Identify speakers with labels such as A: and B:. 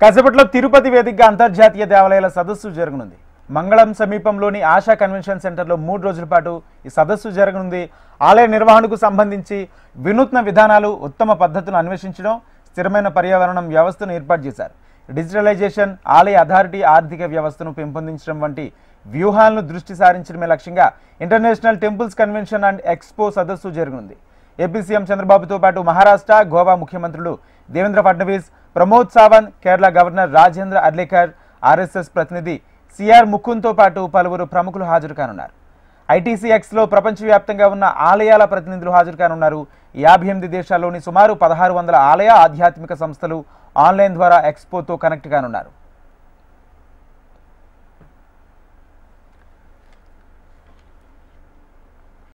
A: కాసేపట్లో తిరుపతి వేదికగా అంతర్జాతీయ దేవాలయాల సదస్సు జరగనుంది. మంగళం సమీపంలోని ఆశా కన్వెన్షన్ సెంటర్లో 3 రోజుల పాటు ఈ సదస్సు జరగనుంది. ఆలయ నిర్వహణకు సంబంధించి వినూత్న విధానాలు, ఉత్తమ పద్ధతులను అన్వేషించడం, స్థిరమైన పర్యావరణం వ్యవస్థను ఏర్పాటు చేశారు. డిజిటలైజేషన్, ఆలయ అథారిటీ ఆర్థిక వ్యవస్థను పెంపొందించడం వంటి వ్యూహాలను దృష్టి సారించడమే లక్ష్యంగా international temples convention and expo సదస్సు జరగనుంది. ఏపీ సీఎం చంద్రబాబుతో పాటు మహారాష్ట్ర, గోవా ముఖ్యమంత్రులు దేవేంద్ర ఫడ్నవీస్, ప్రమోద్ సావంత్, కేరళ గవర్నర్ రాజేంద్ర అర్లేకర్, ఆర్ఎస్ఎస్ ప్రతినిధి సిఆర్ ముకుంద్తో పాటు పలువురు ప్రముఖులు హాజరు కానున్నారు. ఐటీసీఎక్స్లో ప్రపంచవ్యాప్తంగా ఉన్న ఆలయాల ప్రతినిధులు హాజరు కానున్నారు. 58 దేశాల్లోని సుమారు 1600 ఆలయ ఆధ్యాత్మిక సంస్థలు ఆన్లైన్ ద్వారా ఎక్స్పోతో కనెక్ట్ కానున్నారు.